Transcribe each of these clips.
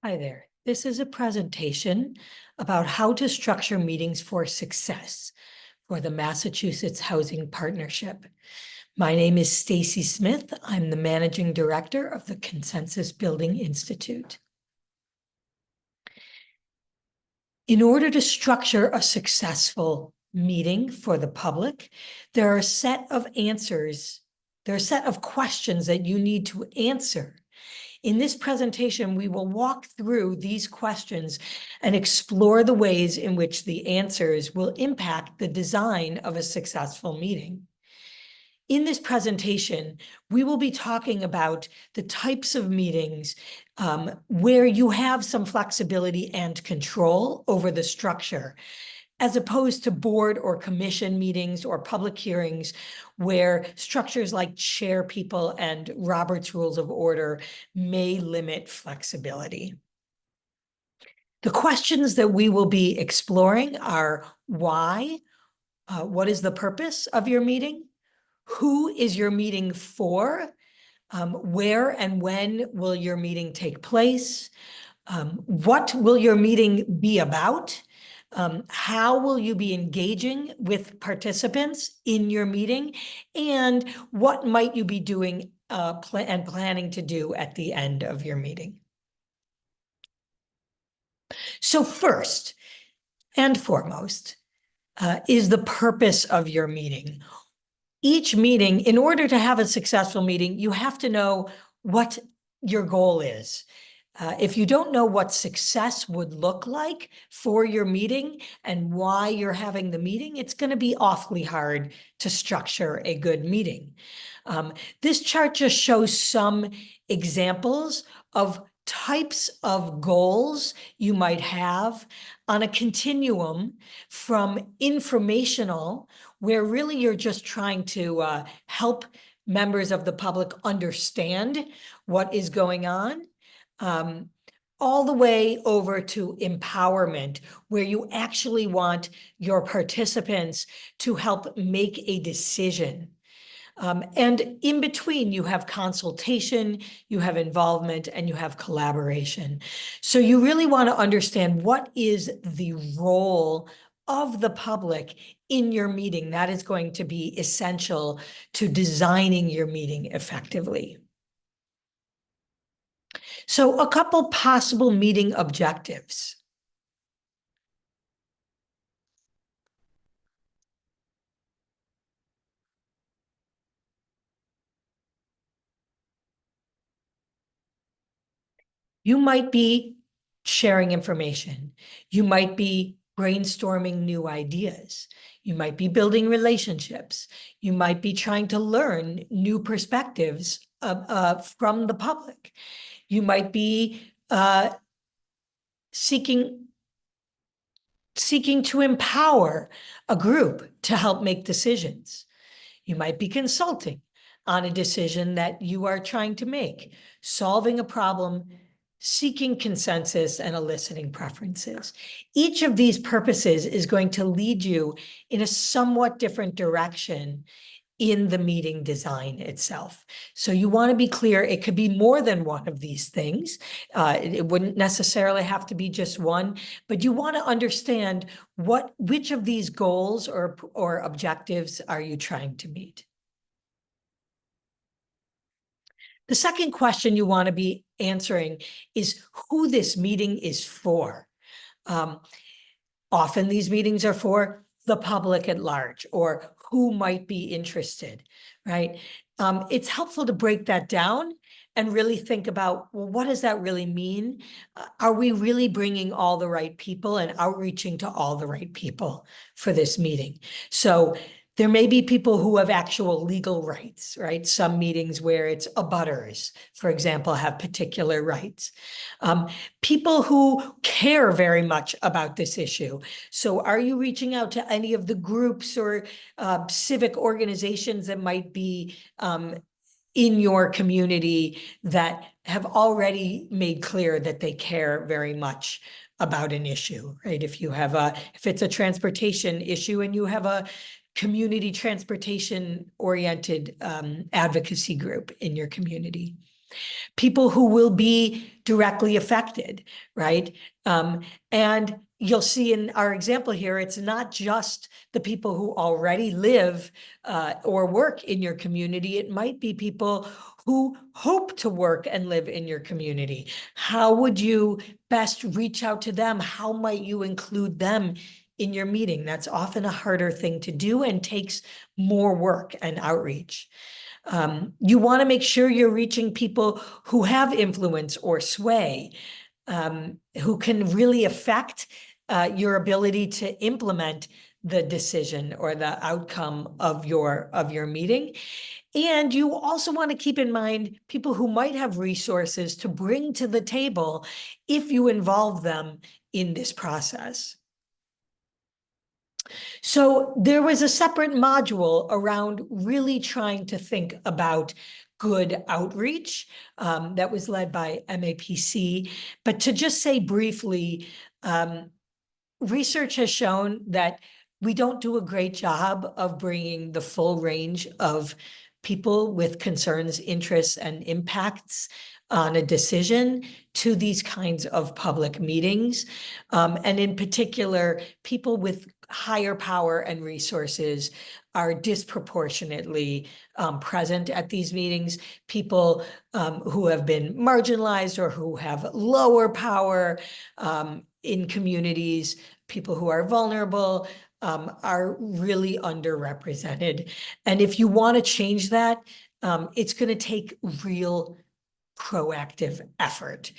Hi there. This is a presentation about how to structure meetings for success for the Massachusetts Housing Partnership. My name is Stacie Smith. I'm the Managing Director of the Consensus Building Institute. In order to structure a successful meeting for the public, there are a set of questions that you need to answer. In this presentation, we will walk through these questions and explore the ways in which the answers will impact the design of a successful meeting. In this presentation, we will be talking about the types of meetings where you have some flexibility and control over the structure, as opposed to board or commission meetings or public hearings where structures like chair people and Robert's Rules of Order may limit flexibility. The questions that we will be exploring are why, what is the purpose of your meeting? Who is your meeting for? Where and when will your meeting take place? What will your meeting be about? How will you be engaging with participants in your meeting? And what might you be doing and planning to do at the end of your meeting? So first and foremost is the purpose of your meeting. Each meeting, in order to have a successful meeting, you have to know what your goal is. If you don't know what success would look like for your meeting and why you're having the meeting, it's going to be awfully hard to structure a good meeting. This chart just shows some examples of types of goals you might have on a continuum from informational, where really you're just trying to help members of the public understand what is going on, all the way over to empowerment, where you actually want your participants to help make a decision. And in between, you have consultation, you have involvement, and you have collaboration. So you really want to understand what is the role of the public in your meeting. That is going to be essential to designing your meeting effectively. So a couple possible meeting objectives. You might be sharing information. You might be brainstorming new ideas. You might be building relationships. You might be trying to learn new perspectives from the public. You might be seeking to empower a group to help make decisions. You might be consulting on a decision that you are trying to make, solving a problem, seeking consensus, and eliciting preferences. Each of these purposes is going to lead you in a somewhat different direction in the meeting design itself. So you want to be clear, it could be more than one of these things. It wouldn't necessarily have to be just one, but you want to understand which of these goals or objectives are you trying to meet. The second question you want to be answering is who this meeting is for. Often these meetings are for the public at large, or who might be interested, right? It's helpful to break that down and really think about, well, what does that really mean? Are we really bringing all the right people and outreaching to all the right people for this meeting? So there may be people who have actual legal rights, right? Some meetings where it's abutters, for example, have particular rights. People who care very much about this issue. So are you reaching out to any of the groups or civic organizations that might be in your community that have already made clear that they care very much about an issue, right? If it's a transportation issue and you have a community transportation oriented advocacy group in your community. People who will be directly affected, right? And you'll see in our example here, it's not just the people who already live or work in your community. It might be people who hope to work and live in your community. How would you best reach out to them? How might you include them in your meeting? That's often a harder thing to do and takes more work and outreach. You want to make sure you're reaching people who have influence or sway, who can really affect your ability to implement the decision or the outcome of your meeting. And you also want to keep in mind people who might have resources to bring to the table if you involve them in this process. So there was a separate module around really trying to think about good outreach that was led by MAPC. But to just say briefly, research has shown that we don't do a great job of bringing the full range of people with concerns, interests, and impacts on a decision to these kinds of public meetings. And in particular, people with higher power and resources are disproportionately present at these meetings. People who have been marginalized or who have lower power in communities, people who are vulnerable, are really underrepresented. And if you want to change that, it's going to take real proactive effort.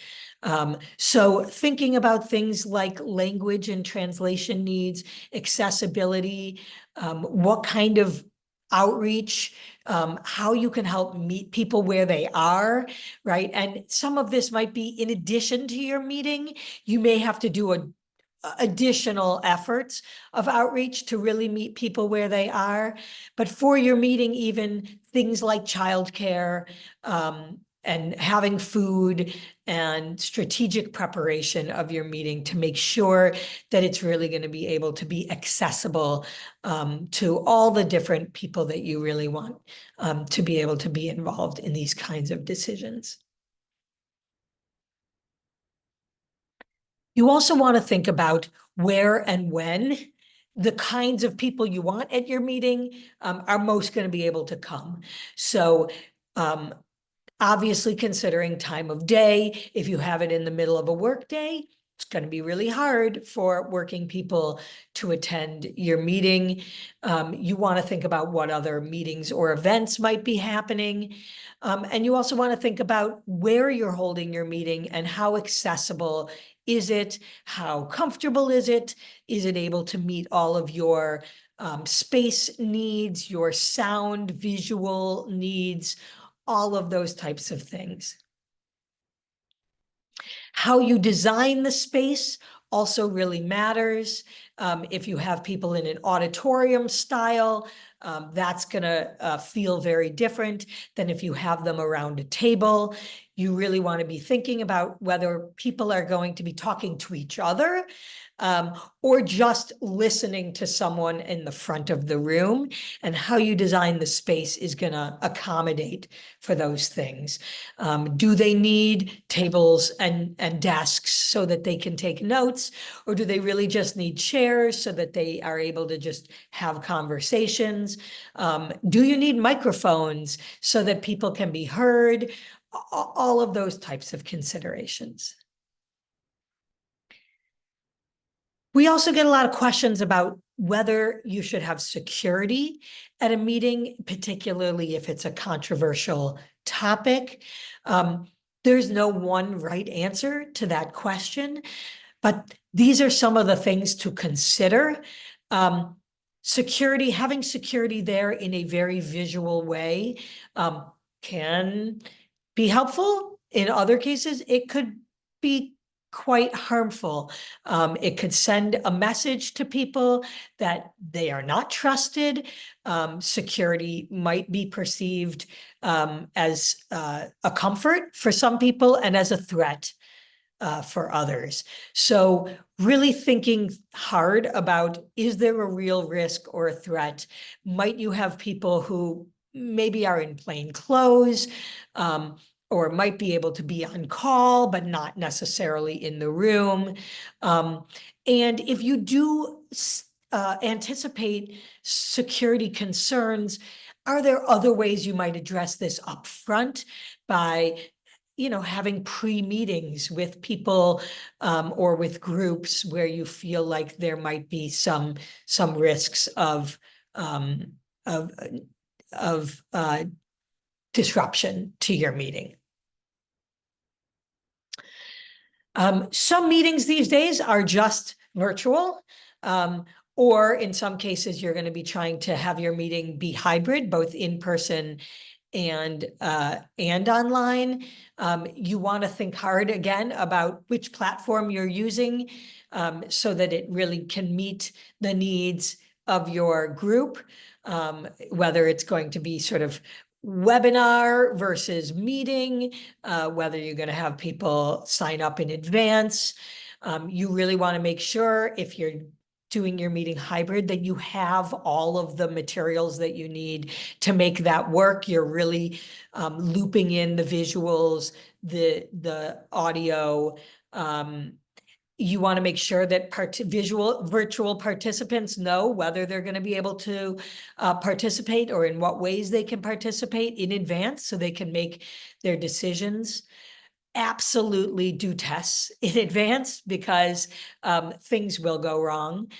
So thinking about things like language and translation needs, accessibility, what kind of outreach, how you can help meet people where they are, right? And some of this might be in addition to your meeting. You may have to do additional efforts of outreach to really meet people where they are. But for your meeting, even things like childcare, and having food and strategic preparation of your meeting to make sure that it's really going to be able to be accessible to all the different people that you really want to be able to be involved in these kinds of decisions. You also want to think about where and when the kinds of people you want at your meeting are most going to be able to come. So obviously considering time of day, if you have it in the middle of a work day, it's going to be really hard for working people to attend your meeting. You want to think about what other meetings or events might be happening. And you also want to think about where you're holding your meeting and how accessible is it? How comfortable is it? Is it able to meet all of your space needs, your sound, visual needs, all of those types of things? How you design the space also really matters. If you have people in an auditorium style, that's gonna feel very different than if you have them around a table. You really want to be thinking about whether people are going to be talking to each other or just listening to someone in the front of the room, and how you design the space is going to accommodate for those things. Do they need tables and desks so that they can take notes, or do they really just need chairs so that they are able to just have conversations? Do you need microphones so that people can be heard? All of those types of considerations. We also get a lot of questions about whether you should have security at a meeting, particularly if it's a controversial topic. There's no one right answer to that question, but these are some of the things to consider. Security, having security there in a very visual way can be helpful. In other cases, it could be quite harmful. It could send a message to people that they are not trusted. Security might be perceived as a comfort for some people and as a threat for others. So really thinking hard about, is there a real risk or a threat? Might you have people who maybe are in plain clothes, or might be able to be on call, but not necessarily in the room? And if you do anticipate security concerns, are there other ways you might address this upfront by, having pre-meetings with people, or with groups where you feel like there might be some risks of um, of disruption to your meeting? Some meetings these days are just virtual, or in some cases, you're going to be trying to have your meeting be hybrid, both in person and online. You want to think hard again about which platform you're using, so that it really can meet the needs of your group, whether it's going to be sort of webinar versus meeting, whether you're going to have people sign up in advance. You really want to make sure, if you're doing your meeting hybrid, that you have all of the materials that you need to make that work. You're really looping in the visuals, the audio. You want to make sure that virtual participants know whether they're going to be able to participate, or in what ways they can participate in advance, so they can make their decisions. Absolutely do tests in advance, because things will go wrong.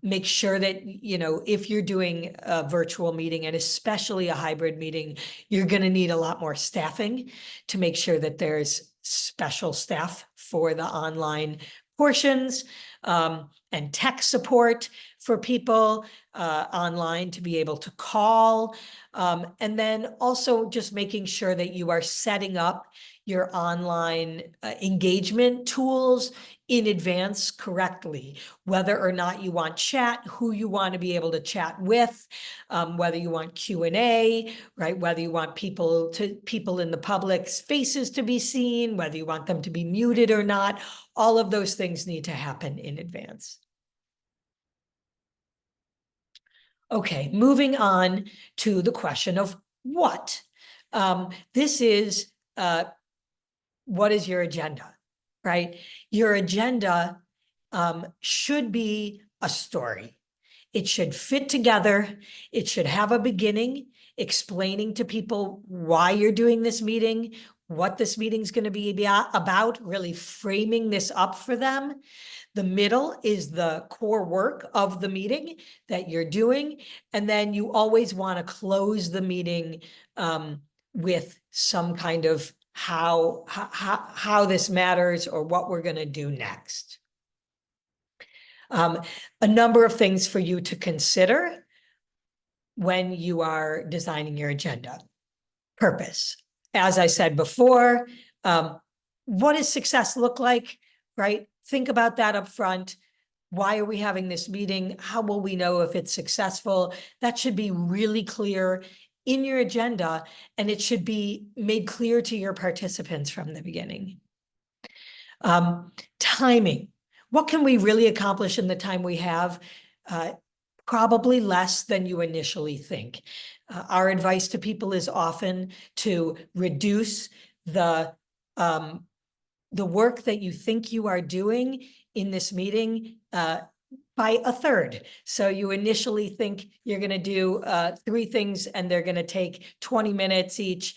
Make sure that, if you're doing a virtual meeting, and especially a hybrid meeting, you're going to need a lot more staffing to make sure that there's special staff for the online portions, and tech support for people online to be able to call. And then also just making sure that you are setting up your online engagement tools in advance correctly, whether or not you want chat, who you want to be able to chat with, whether you want Q&A, right? Whether you want people in the public spaces to be seen, whether you want them to be muted or not. All of those things need to happen in advance. Okay, moving on to the question of what. This is what is your agenda, right? Your agenda should be a story. It should fit together. It should have a beginning, explaining to people why you're doing this meeting, what this meeting's going to be about, really framing this up for them. The middle is the core work of the meeting that you're doing. And then you always want to close the meeting with some kind of how this matters, or what we're going to do next. A number of things for you to consider when you are designing your agenda. Purpose. As I said before, what does success look like, right? Think about that up front. Why are we having this meeting? How will we know if it's successful? That should be really clear in your agenda, and it should be made clear to your participants from the beginning. Timing. What can we really accomplish in the time we have? Probably less than you initially think. Our advice to people is often to reduce the work that you think you are doing in this meeting by a third. So you initially think you're going to do 3 things, and they're going to take 20 minutes each.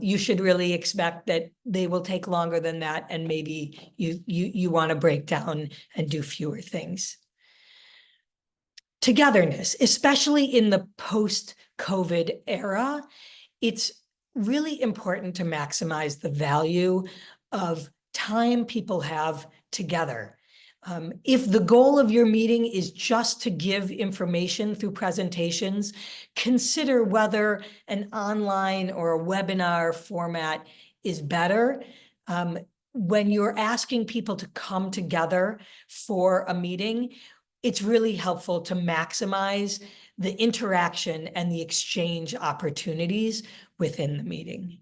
You should really expect that they will take longer than that, and maybe you want to break down and do fewer things. Togetherness, especially in the post-COVID era, it's really important to maximize the value of time people have together. If the goal of your meeting is just to give information through presentations, consider whether an online or a webinar format is better. When you're asking people to come together for a meeting, it's really helpful to maximize the interaction and the exchange opportunities within the meeting.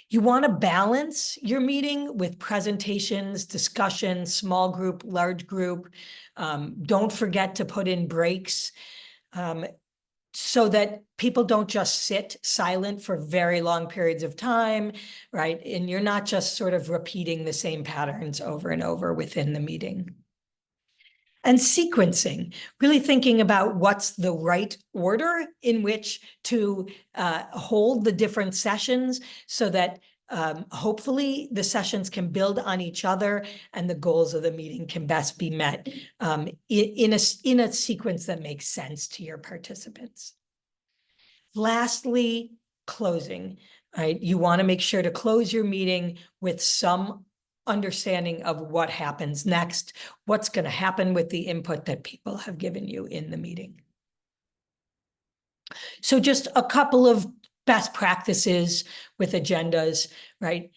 You want to balance your meeting with presentations, discussion, small group, large group. Don't forget to put in breaks so that people don't just sit silent for very long periods of time, right? And you're not just sort of repeating the same patterns over and over within the meeting. And sequencing, really thinking about what's the right order in which to hold the different sessions so that hopefully the sessions can build on each other and the goals of the meeting can best be met in a sequence that makes sense to your participants. Lastly, closing, right? You want to make sure to close your meeting with some understanding of what happens next, what's going to happen with the input that people have given you in the meeting. So just a couple of best practices with agendas, right?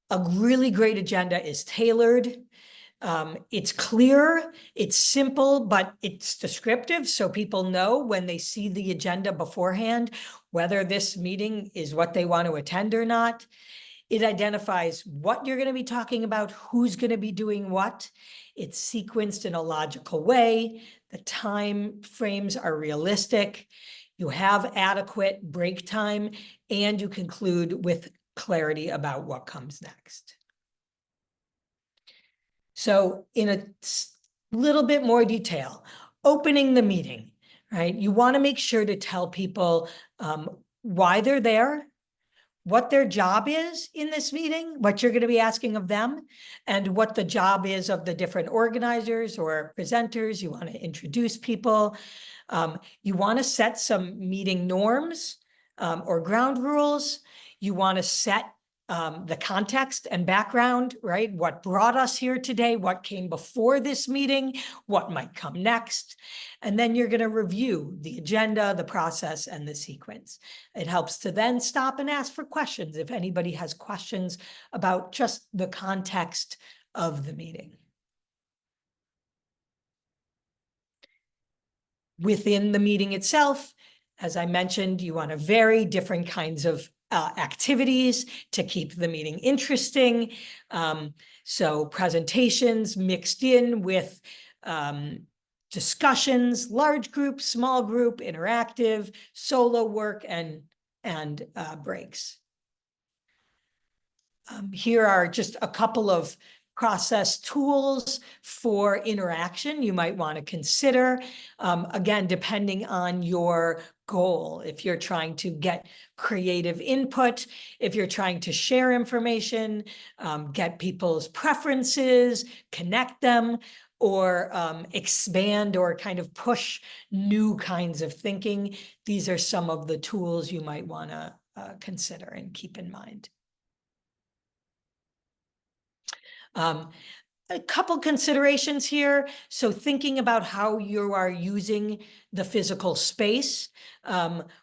A really great agenda is tailored. It's clear, it's simple, but it's descriptive. So people know when they see the agenda beforehand, whether this meeting is what they want to attend or not. It identifies what you're going to be talking about, who's going to be doing what. It's sequenced in a logical way. The time frames are realistic. You have adequate break time, and you conclude with clarity about what comes next. So in a little bit more detail, opening the meeting, right? You want to make sure to tell people why they're there, what their job is in this meeting, what you're going to be asking of them, and what the job is of the different organizers or presenters. You want to introduce people. You want to set some meeting norms or ground rules. You want to set the context and background, right? What brought us here today, what came before this meeting, what might come next. And then you're going to review the agenda, the process, and the sequence. It helps to then stop and ask for questions if anybody has questions about just the context of the meeting. Within the meeting itself, as I mentioned, you want to vary different kinds of activities to keep the meeting interesting. So presentations mixed in with discussions, large group, small group, interactive, solo work, and breaks. Here are just a couple of process tools for interaction you might want to consider. Again, depending on your goal, if you're trying to get creative input, if you're trying to share information, get people's preferences, connect them, or expand or kind of push new kinds of thinking, these are some of the tools you might want to consider and keep in mind. A couple considerations here. So thinking about how you are using the physical space,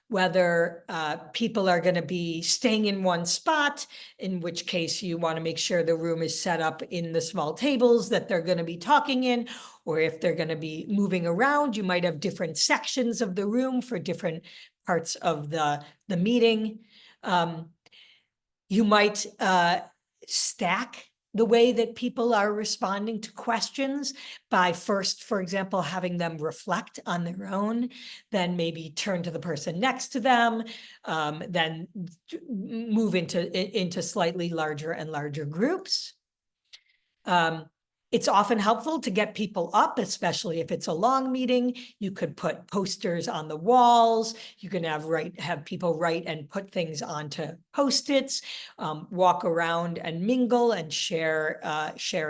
whether people are going to be staying in one spot, in which case you want to make sure the room is set up in the small tables that they're going to be talking in, or if they're going to be moving around, you might have different sections of the room for different parts of the meeting. You might stack the way that people are responding to questions by first, for example, having them reflect on their own, then maybe turn to the person next to them, then move into slightly larger and larger groups. It's often helpful to get people up, especially if it's a long meeting. You could put posters on the walls. You can have people write and put things onto Post-its, walk around and mingle and share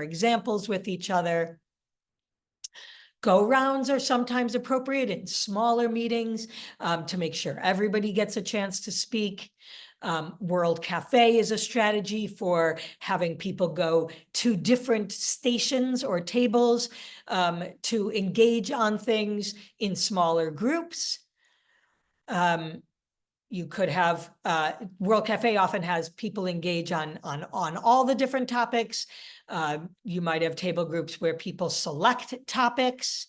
examples with each other. Go-rounds are sometimes appropriate in smaller meetings to make sure everybody gets a chance to speak. World Cafe is a strategy for having people go to different stations or tables to engage on things in smaller groups. You could have, World Cafe often has people engage on all the different topics. You might have table groups where people select topics.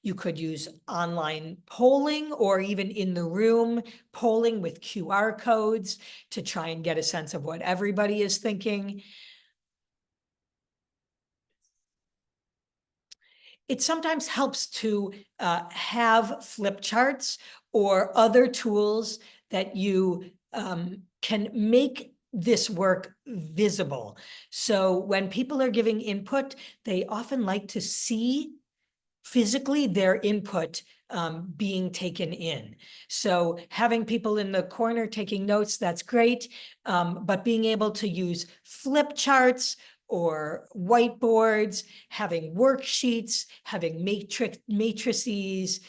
You could use online polling or even in the room polling with QR codes to try and get a sense of what everybody is thinking. It sometimes helps to have flip charts or other tools that you can make this work visible. So when people are giving input, they often like to see physically their input being taken in. So having people in the corner taking notes, that's great. But being able to use flip charts or whiteboards, having worksheets, having matrices,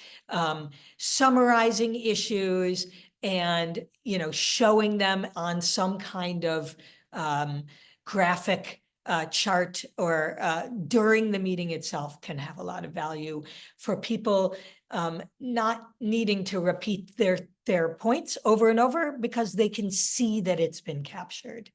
summarizing issues, and showing them on some kind of graphic chart or during the meeting itself can have a lot of value for people not needing to repeat their points over and over because they can see that it's been captured.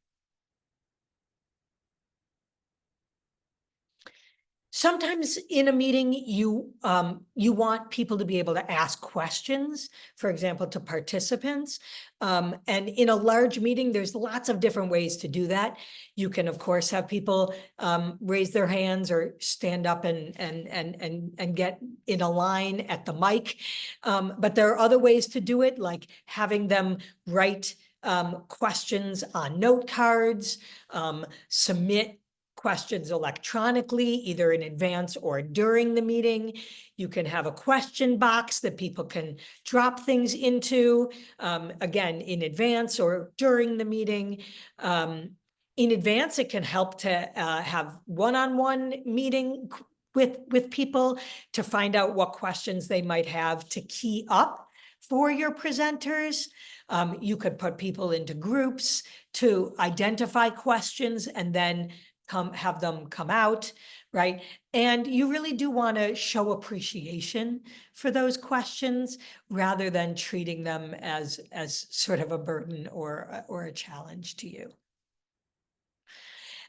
Sometimes in a meeting, you want people to be able to ask questions, for example, to participants. And in a large meeting, there's lots of different ways to do that. You can, of course, have people raise their hands or stand up and get in a line at the mic. But there are other ways to do it, like having them write questions on note cards, submit questions electronically, either in advance or during the meeting. You can have a question box that people can drop things into, again, in advance or during the meeting. In advance, it can help to have one-on-one meeting with people to find out what questions they might have to key up for your presenters. You could put people into groups to identify questions and then have them come out, right? And you really do want to show appreciation for those questions rather than treating them as sort of a burden or a challenge to you.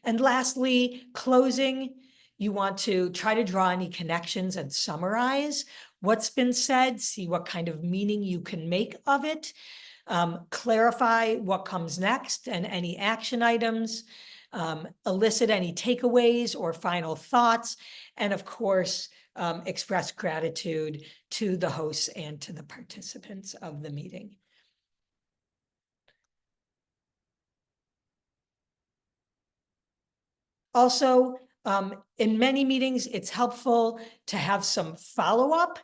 And lastly, closing, you want to try to draw any connections and summarize what's been said, see what kind of meaning you can make of it, clarify what comes next and any action items, elicit any takeaways or final thoughts, and of course, express gratitude to the hosts and to the participants of the meeting. Also, in many meetings, it's helpful to have some follow-up.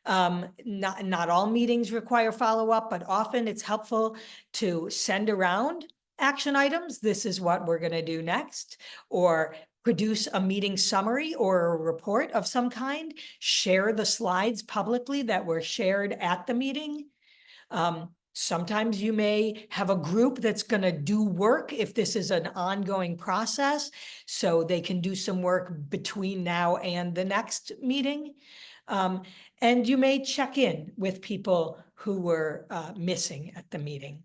Not all meetings require follow-up, but often it's helpful to send around action items. This is what we're going to do next, or produce a meeting summary or a report of some kind, share the slides publicly that were shared at the meeting. Sometimes you may have a group that's going to do work if this is an ongoing process, so they can do some work between now and the next meeting. And you may check in with people who were missing at the meeting.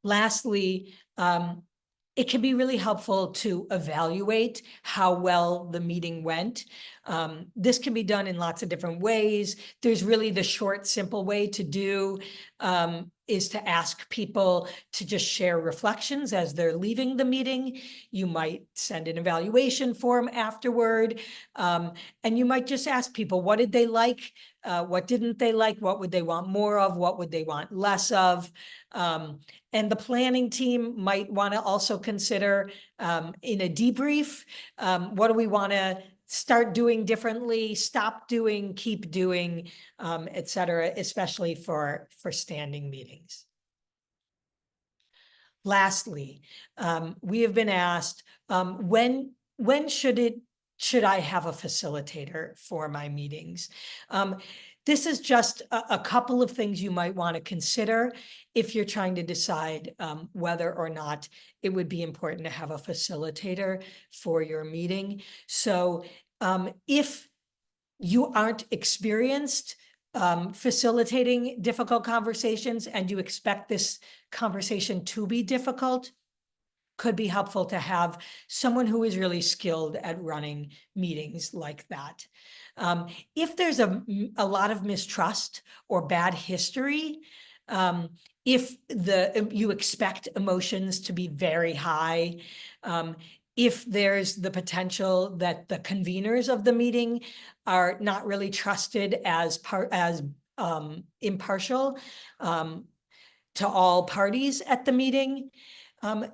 Lastly, it can be really helpful to evaluate how well the meeting went. This can be done in lots of different ways. There's really the short, simple way to do is to ask people to just share reflections as they're leaving the meeting. You might send an evaluation form afterward, and you might just ask people, what did they like? What didn't they like? What would they want more of? What would they want less of? And the planning team might want to also consider in a debrief, what do we want to start doing differently, stop doing, keep doing, et cetera, especially for standing meetings. Lastly, we have been asked, when should I have a facilitator for my meetings? This is just a couple of things you might want to consider if you're trying to decide whether or not it would be important to have a facilitator for your meeting. So if you aren't experienced facilitating difficult conversations and you expect this conversation to be difficult, could be helpful to have someone who is really skilled at running meetings like that. If there's a lot of mistrust or bad history, if you expect emotions to be very high, if there's the potential that the conveners of the meeting are not really trusted as impartial to all parties at the meeting.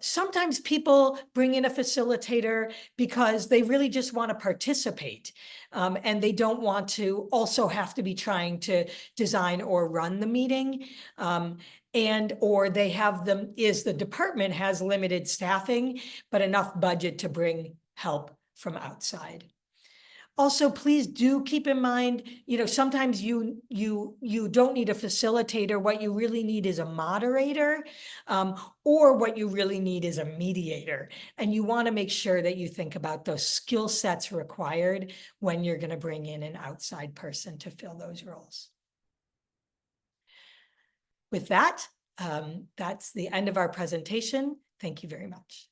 Sometimes people bring in a facilitator because they really just want to participate, and they don't want to also have to be trying to design or run the meeting. Or they have the department has limited staffing, but enough budget to bring help from outside. Also, please do keep in mind, sometimes you don't need a facilitator. What you really need is a moderator, or what you really need is a mediator. And you want to make sure that you think about those skill sets required when you're going to bring in an outside person to fill those roles. With that, that's the end of our presentation. Thank you very much.